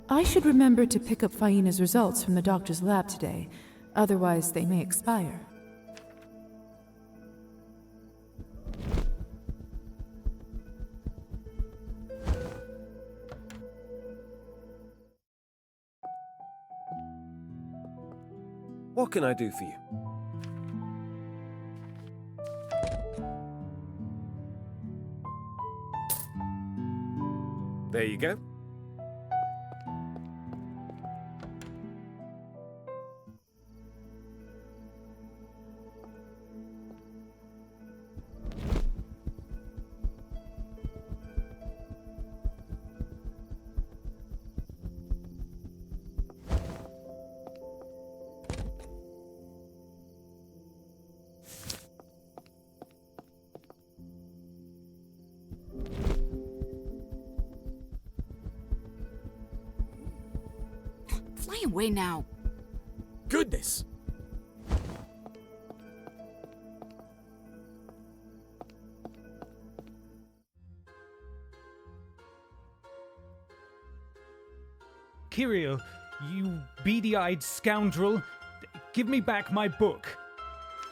I should remember to pick up Faina's results from the doctor's lab today, otherwise they may expire. What can I do for you? There you go. Fly away now. Goodness! Kirill, you beady-eyed scoundrel, give me back my book.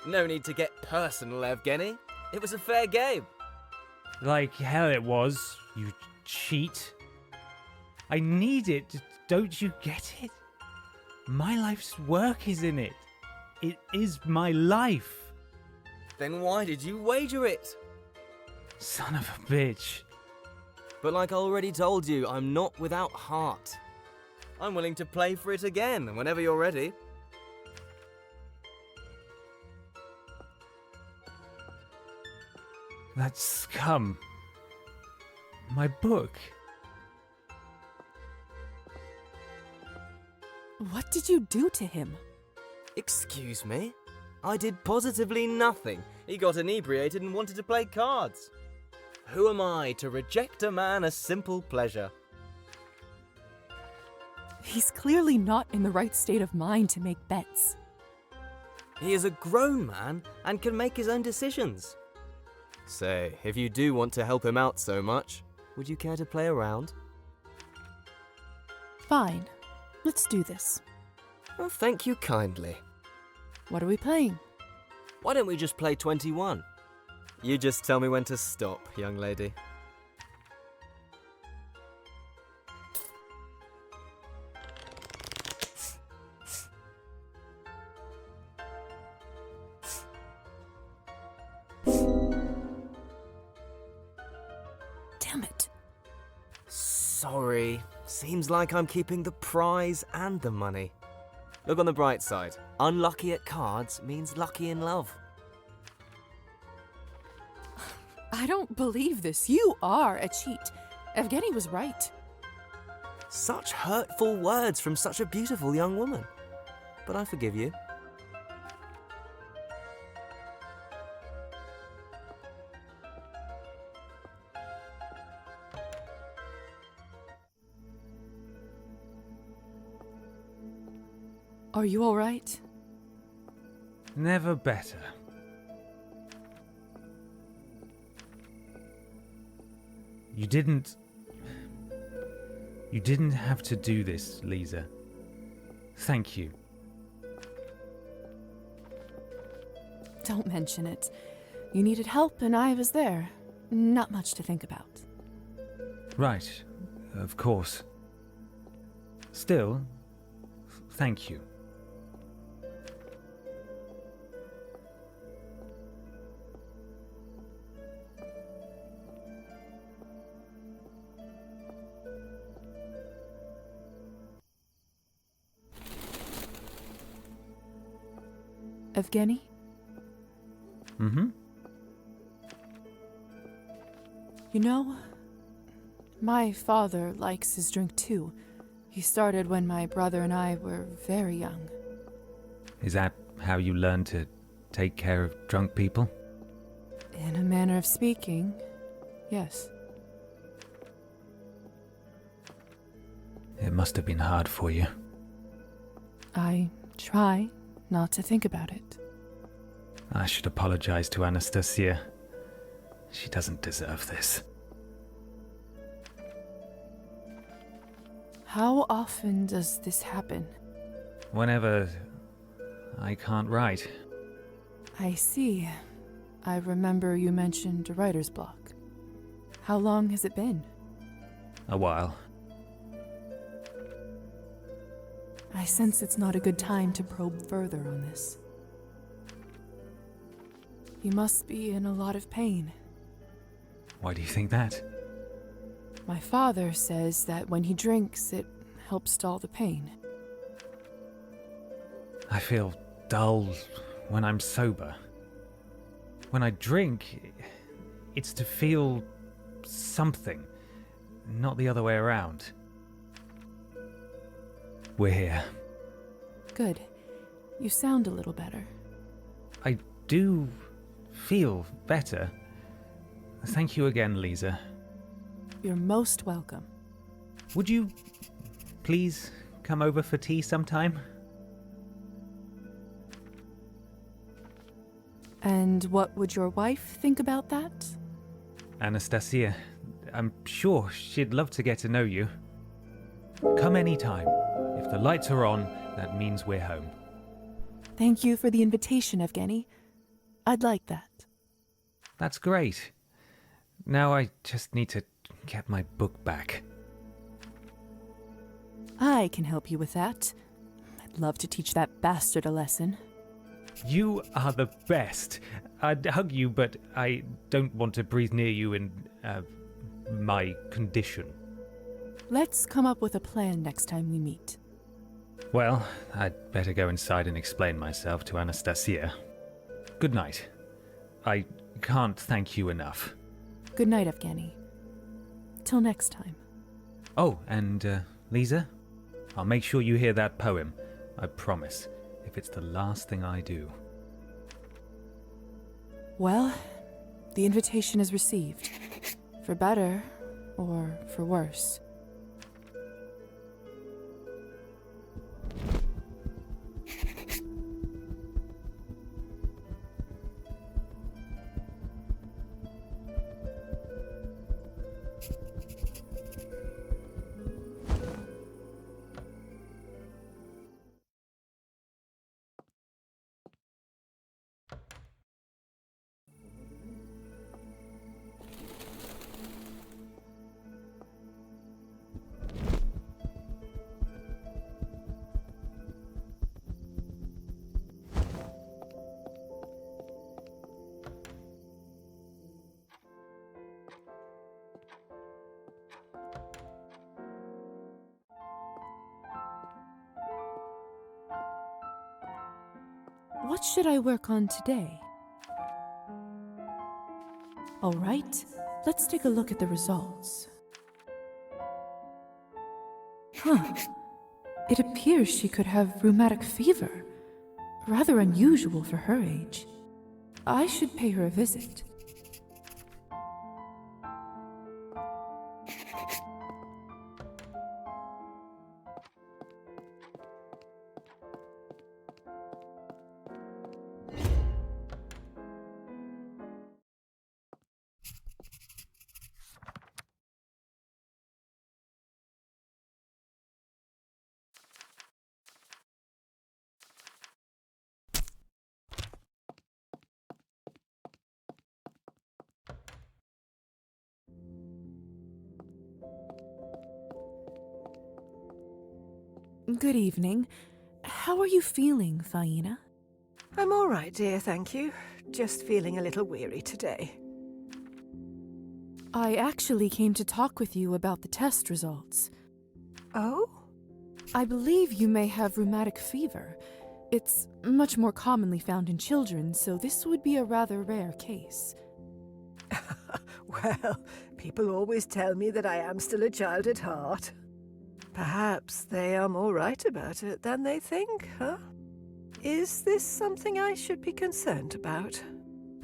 No need to get personal, Evgeny. It was a fair game. Like hell it was, you cheat. I need it, don't you get it? My life's work is in it. It is my life. Then why did you wager it? Son of a bitch. But like I already told you, I'm not without heart. I'm willing to play for it again, whenever you're ready. That scum. My book. What did you do to him? Excuse me? I did positively nothing. He got inebriated and wanted to play cards. Who am I to reject a man a simple pleasure? He's clearly not in the right state of mind to make bets. He is a grown man and can make his own decisions. Say, if you do want to help him out so much, would you care to play around? Fine. Let's do this. Well, thank you kindly. What are we playing? Why don't we just play 21? You just tell me when to stop, young lady. Damn it. Sorry. Seems like I'm keeping the prize and the money. Look on the bright side. Unlucky at cards means lucky in love. I don't believe this. You are a cheat. Evgeny was right. Such hurtful words from such a beautiful young woman. But I forgive you. Are you all right? Never better. You didn't have to do this, Liza. Thank you. Don't mention it. You needed help and I was there. Not much to think about. Right, of course. Still, thank you. Evgeny? Mm-hmm. You know, my father likes his drink too. He started when my brother and I were very young. Is that how you learned to take care of drunk people? In a manner of speaking, yes. It must have been hard for you. I try not to think about it. I should apologize to Anastasia. She doesn't deserve this. How often does this happen? Whenever I can't write. I see. I remember you mentioned a writer's block. How long has it been? A while. I sense it's not a good time to probe further on this. You must be in a lot of pain. Why do you think that? My father says that when he drinks, it helps dull the pain. I feel dull when I'm sober. When I drink, it's to feel something, not the other way around. We're here. Good. You sound a little better. I do feel better. Thank you again, Liza. You're most welcome. Would you please come over for tea sometime? And what would your wife think about that? Anastasia, I'm sure she'd love to get to know you. Come anytime. If the lights are on, that means we're home. Thank you for the invitation, Evgeny. I'd like that. That's great. Now I just need to get my book back. I can help you with that. I'd love to teach that bastard a lesson. You are the best. I'd hug you, but I don't want to breathe near you in my condition. Let's come up with a plan next time we meet. Well, I'd better go inside and explain myself to Anastasia. Good night. I can't thank you enough. Good night, Evgeny. Till next time. Oh, and Liza, I'll make sure you hear that poem. I promise, if it's the last thing I do. Well, the invitation is received. For better or for worse. What should I work on today? All right, let's take a look at the results. Huh. It appears she could have rheumatic fever. Rather unusual for her age. I should pay her a visit. Good evening. How are you feeling, Faina? I'm all right, dear, thank you. Just feeling a little weary today. I actually came to talk with you about the test results. Oh? I believe you may have rheumatic fever. It's much more commonly found in children, so this would be a rather rare case. Well, people always tell me that I am still a child at heart. Perhaps they are more right about it than they think, huh? Is this something I should be concerned about?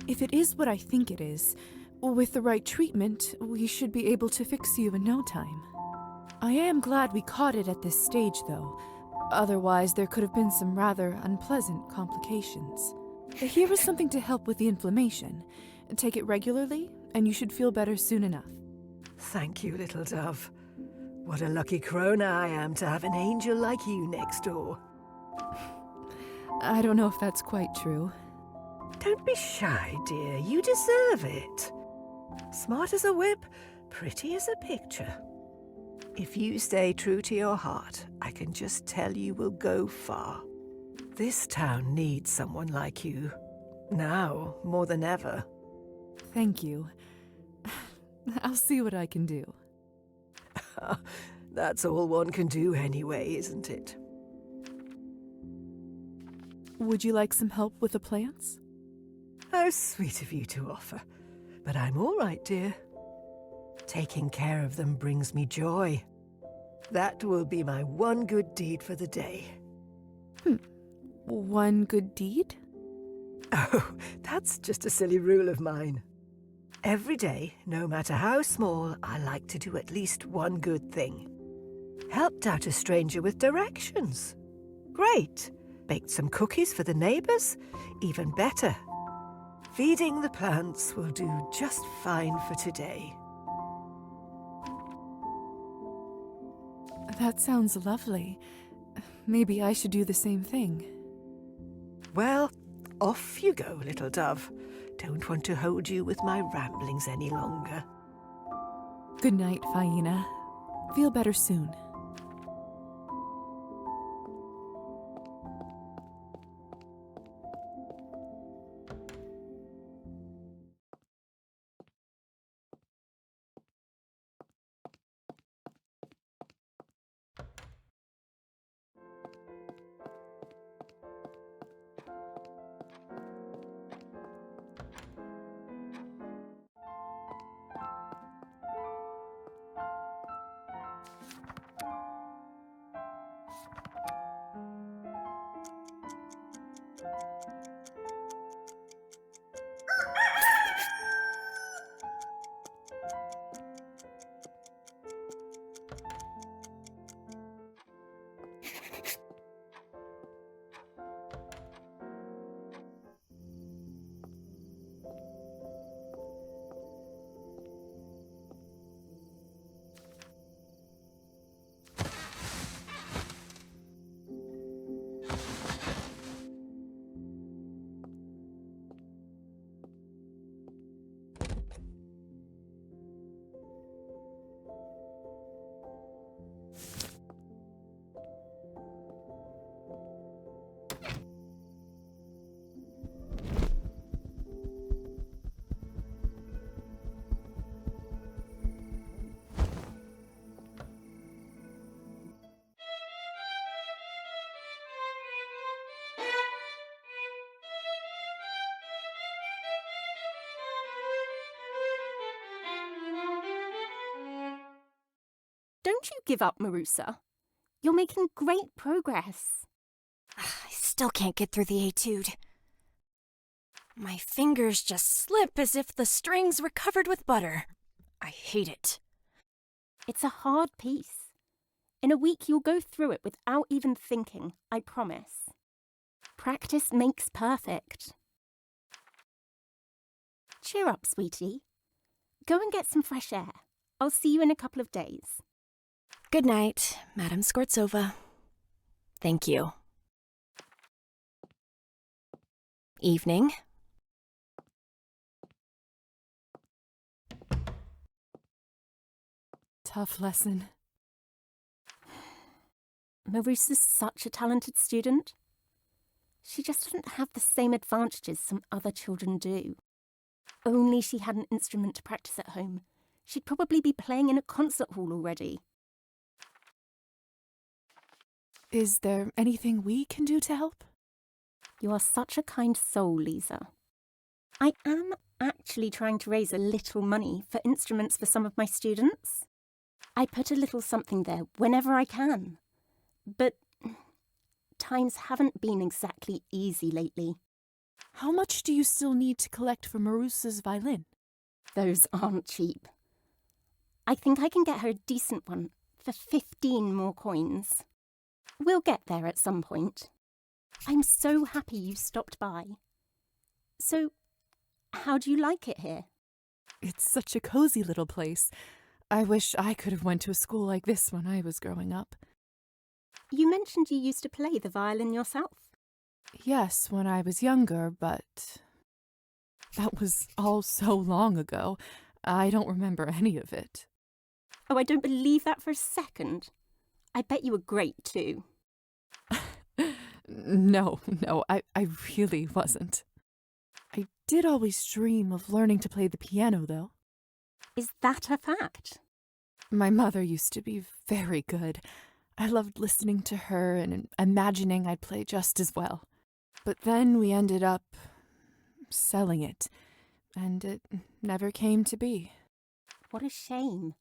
If it is what I think it is, with the right treatment, we should be able to fix you in no time. I am glad we caught it at this stage, though. Otherwise, there could have been some rather unpleasant complications. Here is something to help with the inflammation. Take it regularly, and you should feel better soon enough. Thank you, little dove. What a lucky crone I am to have an angel like you next door. I don't know if that's quite true. Don't be shy, dear. You deserve it. Smart as a whip, pretty as a picture. If you stay true to your heart, I can just tell you will go far. This town needs someone like you. Now, more than ever. Thank you. I'll see what I can do. That's all one can do anyway, isn't it? Would you like some help with the plants? How sweet of you to offer. But I'm all right, dear. Taking care of them brings me joy. That will be my one good deed for the day. One good deed? Oh, that's just a silly rule of mine. Every day, no matter how small, I like to do at least one good thing. Helped out a stranger with directions. Great. Baked some cookies for the neighbours? Even better. Feeding the plants will do just fine for today. That sounds lovely. Maybe I should do the same thing. Well, off you go, little dove. Don't want to hold you with my ramblings any longer. Good night, Faina. Feel better soon. Don't you give up, Marusa. You're making great progress. I still can't get through the etude. My fingers just slip as if the strings were covered with butter. I hate it. It's a hard piece. In a week, you'll go through it without even thinking, I promise. Practice makes perfect. Cheer up, sweetie. Go and get some fresh air. I'll see you in a couple of days. Good night, Madam Skvortsova. Thank you. Evening. Tough lesson. Marusa's such a talented student. She just doesn't have the same advantages some other children do. Only she had an instrument to practice at home. She'd probably be playing in a concert hall already. Is there anything we can do to help? You are such a kind soul, Liza. I am actually trying to raise a little money for instruments for some of my students. I put a little something there whenever I can. But times haven't been exactly easy lately. How much do you still need to collect for Marusa's violin? Those aren't cheap. I think I can get her a decent one for 15 more coins. We'll get there at some point. I'm so happy you stopped by. So, how do you like it here? It's such a cozy little place. I wish I could have went to a school like this when I was growing up. You mentioned you used to play the violin yourself. Yes, when I was younger, but that was all so long ago. I don't remember any of it. Oh, I don't believe that for a second. I bet you were great too. No, I really wasn't. I did always dream of learning to play the piano, though. Is that a fact? My mother used to be very good. I loved listening to her and imagining I'd play just as well. But then we ended up selling it, and it never came to be. What a shame.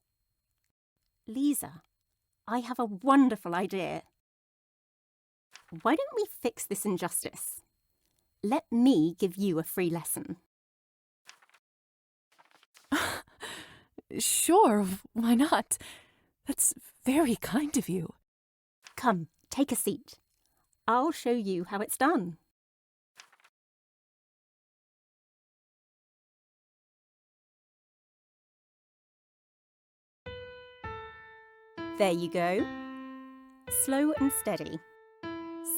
Liza, I have a wonderful idea. Why don't we fix this injustice? Let me give you a free lesson. Sure, why not? That's very kind of you. Come, take a seat. I'll show you how it's done. There you go. Slow and steady.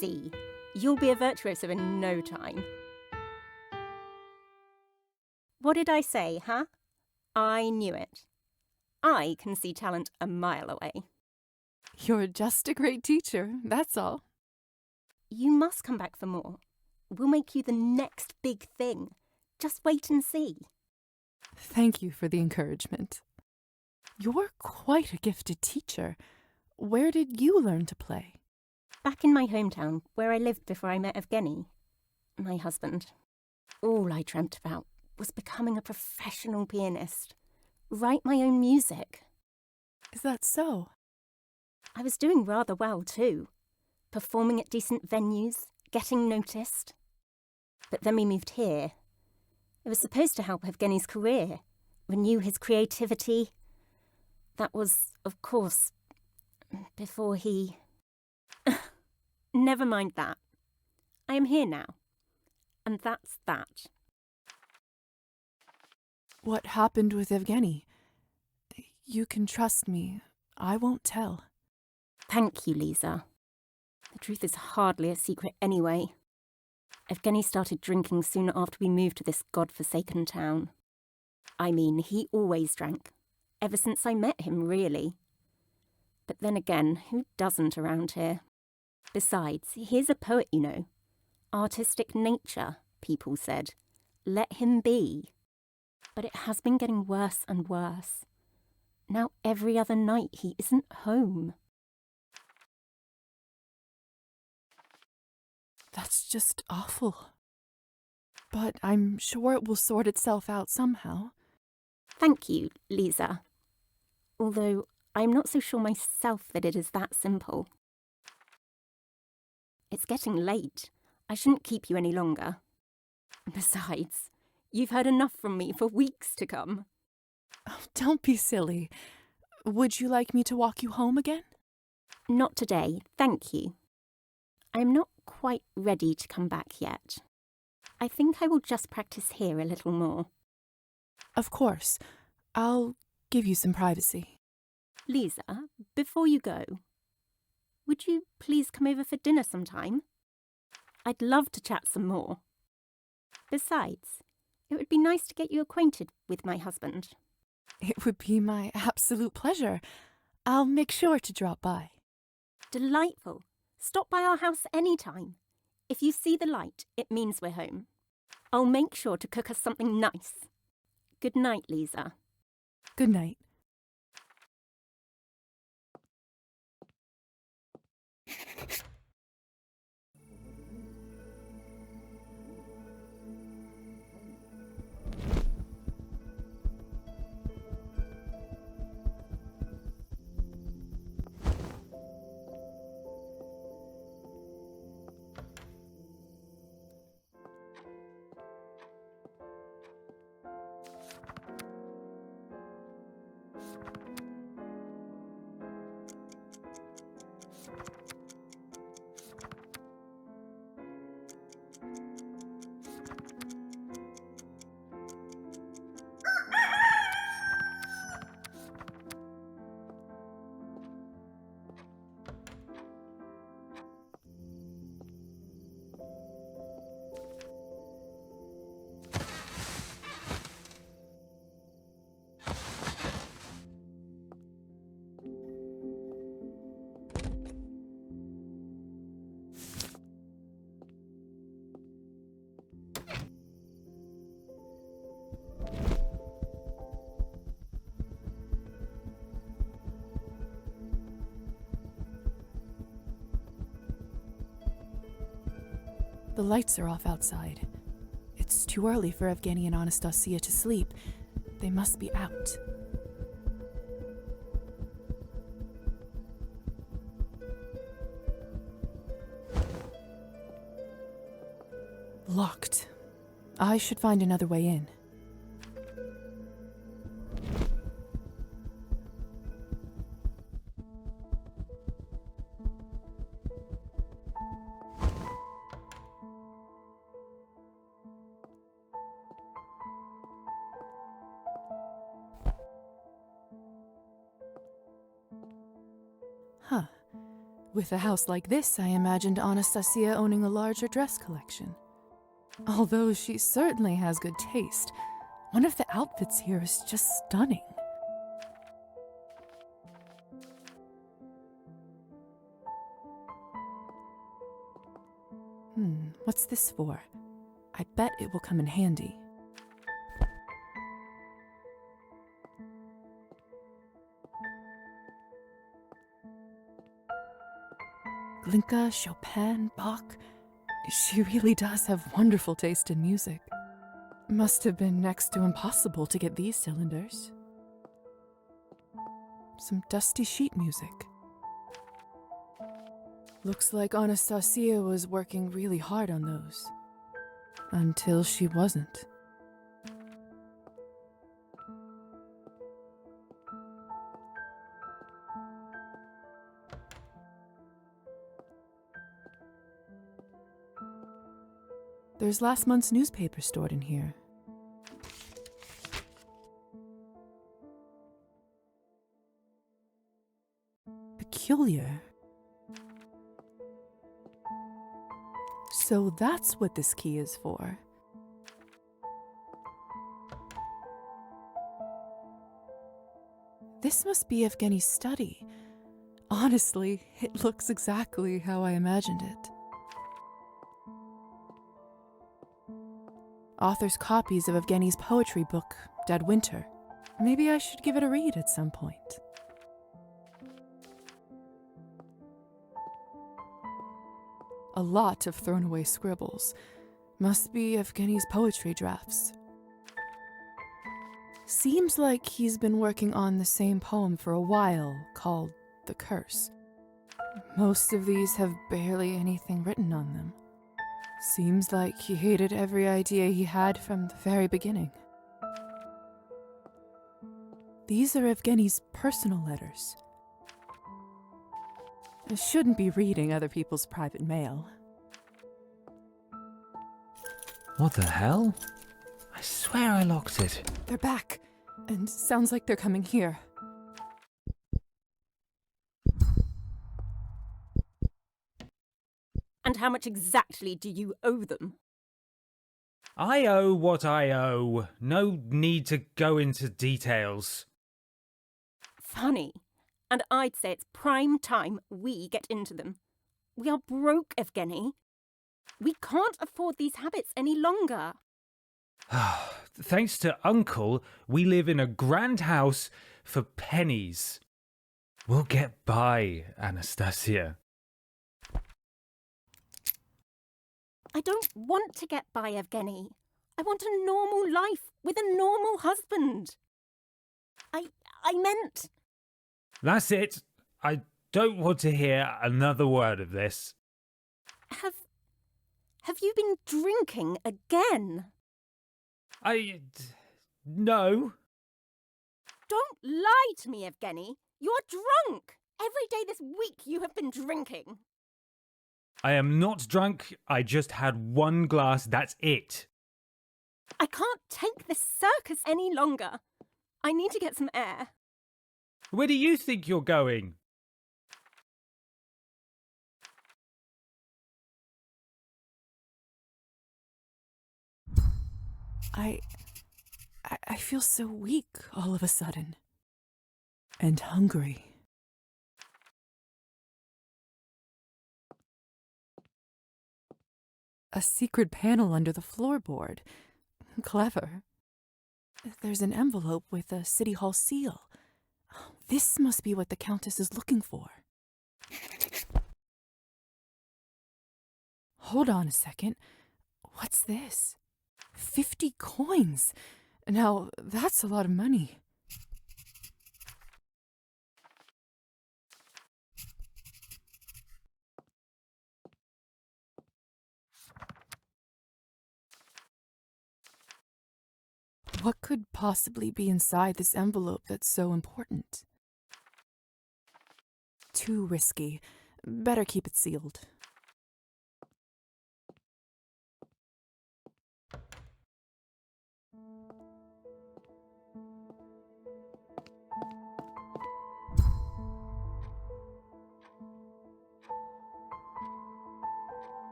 See, you'll be a virtuoso in no time. What did I say, huh? I knew it. I can see talent a mile away. You're just a great teacher, that's all. You must come back for more. We'll make you the next big thing. Just wait and see. Thank you for the encouragement. You're quite a gifted teacher. Where did you learn to play? Back in my hometown, where I lived before I met Evgeny, my husband, all I dreamt about was becoming a professional pianist. Write my own music. Is that so? I was doing rather well too. Performing at decent venues, getting noticed. But then we moved here. It was supposed to help Evgeny's career, renew his creativity. That was, of course, before he... Never mind that. I am here now. And that's that. What happened with Evgeny? You can trust me. I won't tell. Thank you, Liza. The truth is hardly a secret anyway. Evgeny started drinking soon after we moved to this godforsaken town. I mean, he always drank. Ever since I met him, really. But then again, who doesn't around here? Besides, he's a poet, you know. Artistic nature, people said. Let him be. But it has been getting worse and worse. Now every other night he isn't home. That's just awful. But I'm sure it will sort itself out somehow. Thank you, Liza. Although I'm not so sure myself that it is that simple. It's getting late. I shouldn't keep you any longer. Besides, you've heard enough from me for weeks to come. Oh, don't be silly. Would you like me to walk you home again? Not today, thank you. I'm not quite ready to come back yet. I think I will just practice here a little more. Of course. I'll give you some privacy. Liza, before you go, would you please come over for dinner sometime? I'd love to chat some more. Besides, it would be nice to get you acquainted with my husband. It would be my absolute pleasure. I'll make sure to drop by. Delightful. Stop by our house any time. If you see the light, it means we're home. I'll make sure to cook us something nice. Good night, Liza. Good night. The lights are off outside. It's too early for Evgeny and Anastasia to sleep. They must be out. Locked. I should find another way in. Huh. With a house like this, I imagined Anastasia owning a larger dress collection. Although she certainly has good taste, one of the outfits here is just stunning. What's this for? I bet it will come in handy. Glinka, Chopin, Bach. She really does have wonderful taste in music. Must have been next to impossible to get these cylinders. Some dusty sheet music. Looks like Anastasia was working really hard on those. Until she wasn't. There's last month's newspaper stored in here. Peculiar. So that's what this key is for. This must be Evgeny's study. Honestly, it looks exactly how I imagined it. Author's copies of Evgeny's poetry book, Dead Winter. Maybe I should give it a read at some point. A lot of thrown away scribbles. Must be Evgeny's poetry drafts. Seems like he's been working on the same poem for a while, called The Curse. Most of these have barely anything written on them. Seems like he hated every idea he had from the very beginning. These are Evgeny's personal letters. I shouldn't be reading other people's private mail. What the hell? I swear I locked it. They're back, and sounds like they're coming here. And how much exactly do you owe them? I owe what I owe. No need to go into details. Funny. And I'd say it's prime time we get into them. We are broke, Evgeny. We can't afford these habits any longer. Thanks to Uncle, we live in a grand house for pennies. We'll get by, Anastasia. I don't want to get by, Evgeny. I want a normal life with a normal husband. I meant... That's it. I don't want to hear another word of this. Have you been drinking again? No. Don't lie to me, Evgeny. You're drunk. Every day this week you have been drinking. I am not drunk. I just had one glass. That's it. I can't take this circus any longer. I need to get some air. Where do you think you're going? I feel so weak all of a sudden. And hungry. A secret panel under the floorboard. Clever. There's an envelope with a City Hall seal. This must be what the Countess is looking for. Hold on a second. What's this? 50 coins! Now, that's a lot of money. What could possibly be inside this envelope that's so important? Too risky. Better keep it sealed.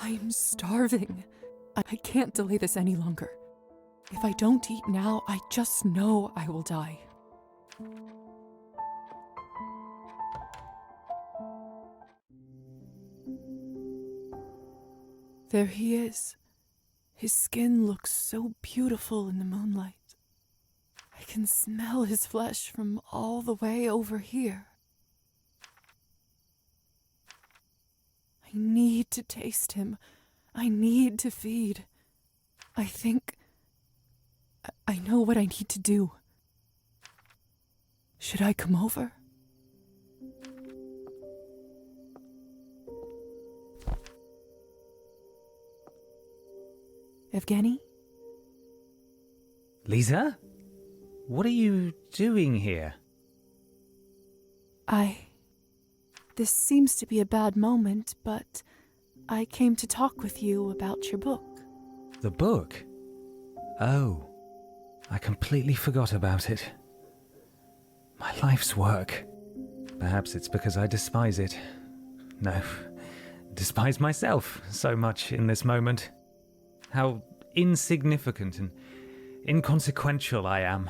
I'm starving. I can't delay this any longer. If I don't eat now, I just know I will die. There he is. His skin looks so beautiful in the moonlight. I can smell his flesh from all the way over here. I need to taste him. I need to feed. I think I know what I need to do. Should I come over? Evgeny? Liza? What are you doing here? This seems to be a bad moment, but I came to talk with you about your book. The book? Oh, I completely forgot about it. My life's work. Perhaps it's because I despise it. No, despise myself so much in this moment. How insignificant and inconsequential I am.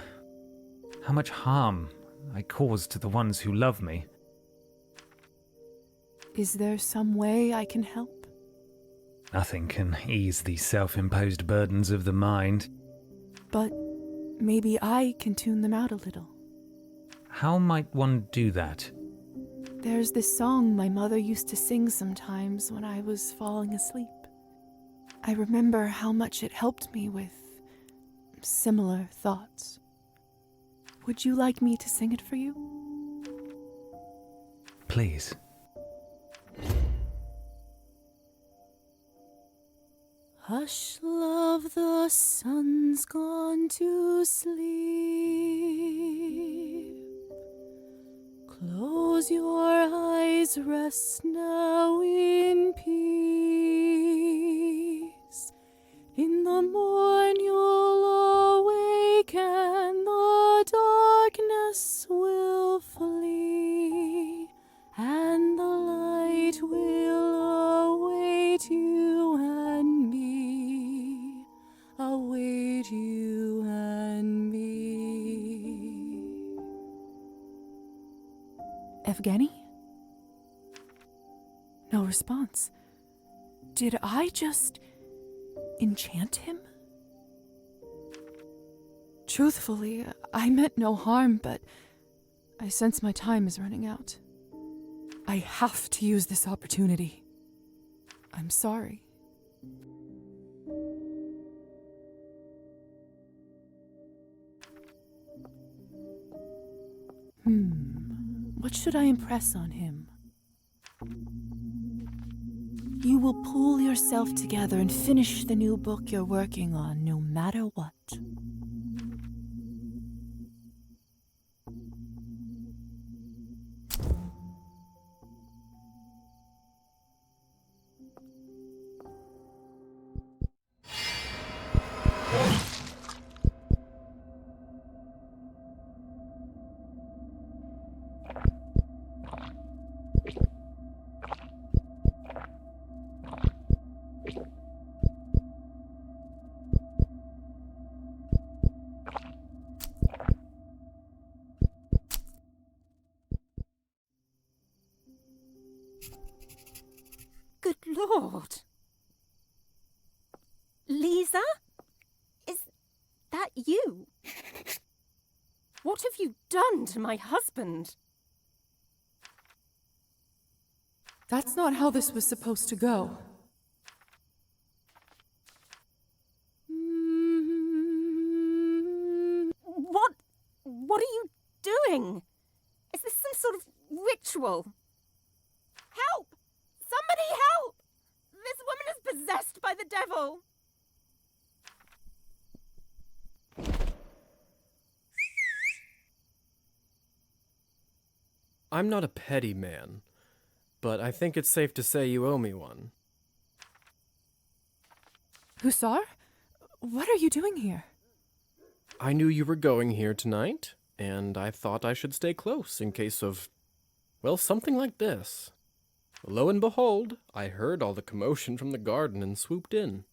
How much harm I cause to the ones who love me. Is there some way I can help? Nothing can ease the self-imposed burdens of the mind. But maybe I can tune them out a little. How might one do that? There's this song my mother used to sing sometimes when I was falling asleep. I remember how much it helped me with similar thoughts. Would you like me to sing it for you? Please. Hush, love, the sun's gone to sleep. Close your eyes, rest now in peace. In the morn you'll awake and the darkness will flee, and the light will await you and me, await you and me. Evgeny? No response. Did I just enchant him? Truthfully, I meant no harm, but I sense my time is running out. I have to use this opportunity. I'm sorry. What should I impress on him? You will pull yourself together and finish the new book you're working on, no matter what. Good Lord! Liza? Is that you? What have you done to my husband? That's not how this was supposed to go. What are you doing? Is this some sort of ritual? Help! Somebody help! This woman is possessed by the devil! I'm not a petty man, but I think it's safe to say you owe me one. Hussar? What are you doing here? I knew you were going here tonight, and I thought I should stay close in case of, well, something like this. Lo and behold, I heard all the commotion from the garden and swooped in.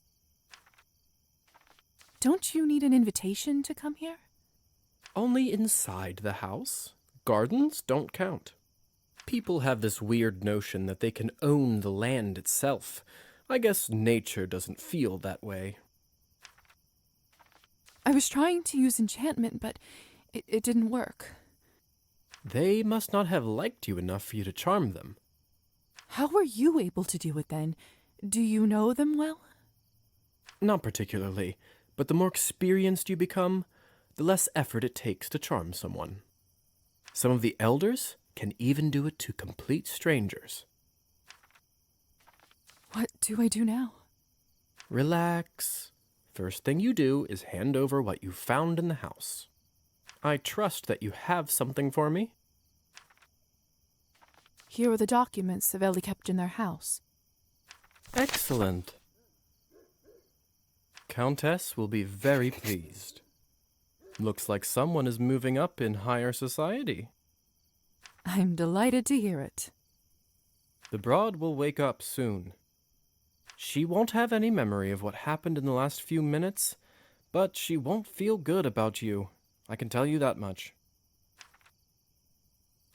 Don't you need an invitation to come here? Only inside the house. Gardens don't count. People have this weird notion that they can own the land itself. I guess nature doesn't feel that way. I was trying to use enchantment, but it didn't work. They must not have liked you enough for you to charm them. How were you able to do it then? Do you know them well? Not particularly, but the more experienced you become, the less effort it takes to charm someone. Some of the elders can even do it to complete strangers. What do I do now? Relax. First thing you do is hand over what you found in the house. I trust that you have something for me. Here are the documents Savelli kept in their house. Excellent. Countess will be very pleased. Looks like someone is moving up in higher society. I'm delighted to hear it. The broad will wake up soon. She won't have any memory of what happened in the last few minutes, but she won't feel good about you. I can tell you that much.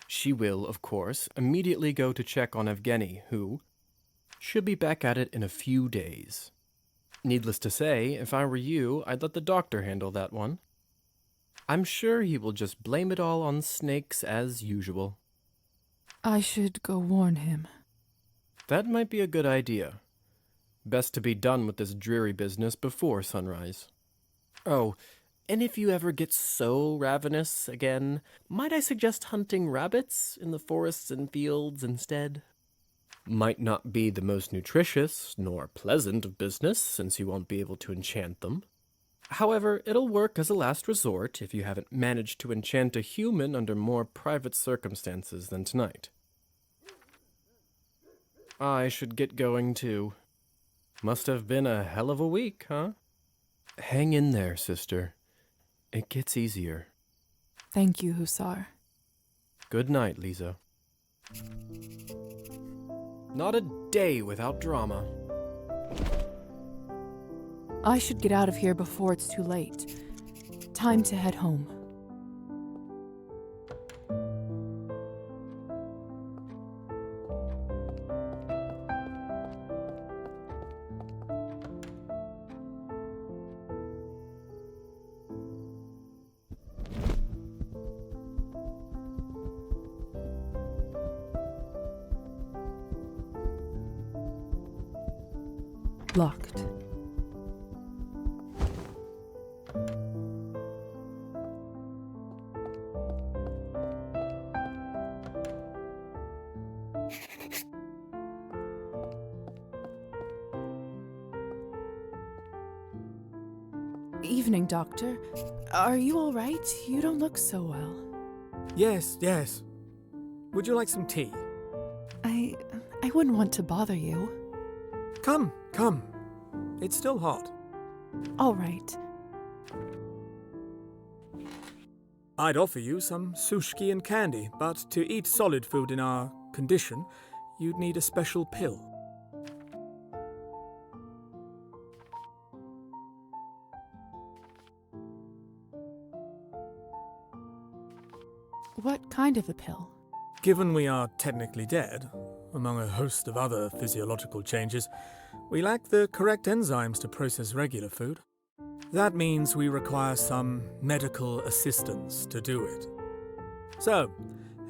She will, of course, immediately go to check on Evgeny, who should be back at it in a few days. Needless to say, if I were you, I'd let the doctor handle that one. I'm sure he will just blame it all on snakes as usual. I should go warn him. That might be a good idea. Best to be done with this dreary business before sunrise. Oh, and if you ever get so ravenous again, might I suggest hunting rabbits in the forests and fields instead? Might not be the most nutritious nor pleasant of business, since you won't be able to enchant them. However, it'll work as a last resort if you haven't managed to enchant a human under more private circumstances than tonight. I should get going too. Must have been a hell of a week, huh? Hang in there, sister. It gets easier. Thank you, Hussar. Good night, Liza. Not a day without drama. I should get out of here before it's too late. Time to head home. Locked. Evening, Doctor. Are you all right? You don't look so well. Yes, yes. Would you like some tea? I wouldn't want to bother you. Come, come. It's still hot. All right. I'd offer you some sushki and candy, but to eat solid food in our condition, you'd need a special pill. What kind of a pill? Given we are technically dead, among a host of other physiological changes, we lack the correct enzymes to process regular food. That means we require some medical assistance to do it. So,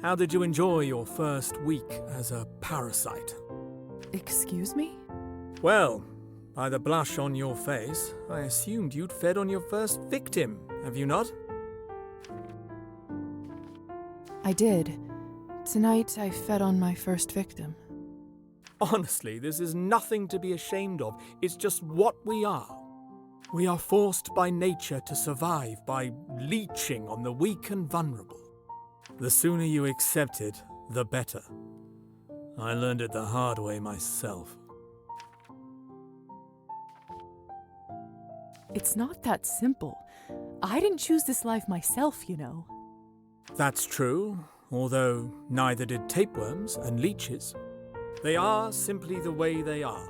how did you enjoy your first week as a parasite? Excuse me? Well, by the blush on your face, I assumed you'd fed on your first victim, have you not? I did. Tonight I fed on my first victim. Honestly, this is nothing to be ashamed of. It's just what we are. We are forced by nature to survive by leeching on the weak and vulnerable. The sooner you accept it, the better. I learned it the hard way myself. It's not that simple. I didn't choose this life myself, you know. That's true, although neither did tapeworms and leeches. They are simply the way they are.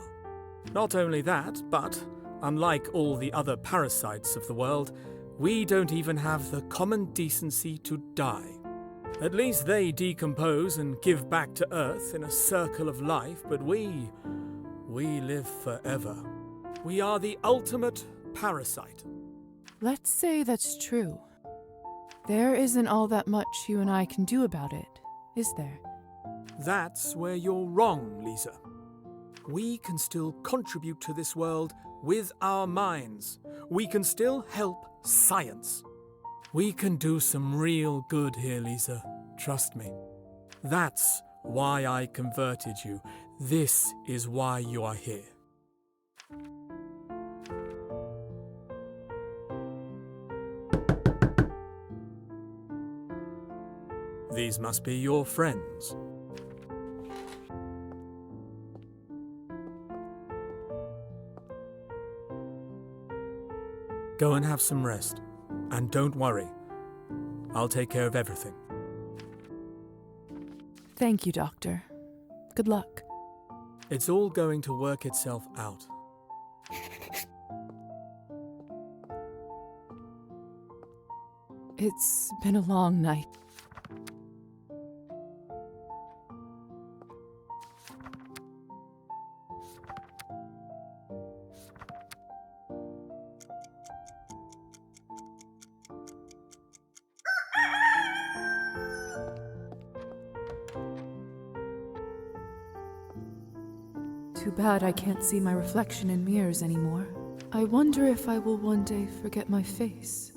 Not only that, but unlike all the other parasites of the world, we don't even have the common decency to die. At least they decompose and give back to Earth in a circle of life, but we live forever. We are the ultimate parasite. Let's say that's true. There isn't all that much you and I can do about it, is there? That's where you're wrong, Liza. We can still contribute to this world with our minds. We can still help science. We can do some real good here, Liza. Trust me. That's why I converted you. This is why you are here. These must be your friends. Go and have some rest. And don't worry. I'll take care of everything. Thank you, Doctor. Good luck. It's all going to work itself out. It's been a long night. Too bad I can't see my reflection in mirrors anymore. I wonder if I will one day forget my face.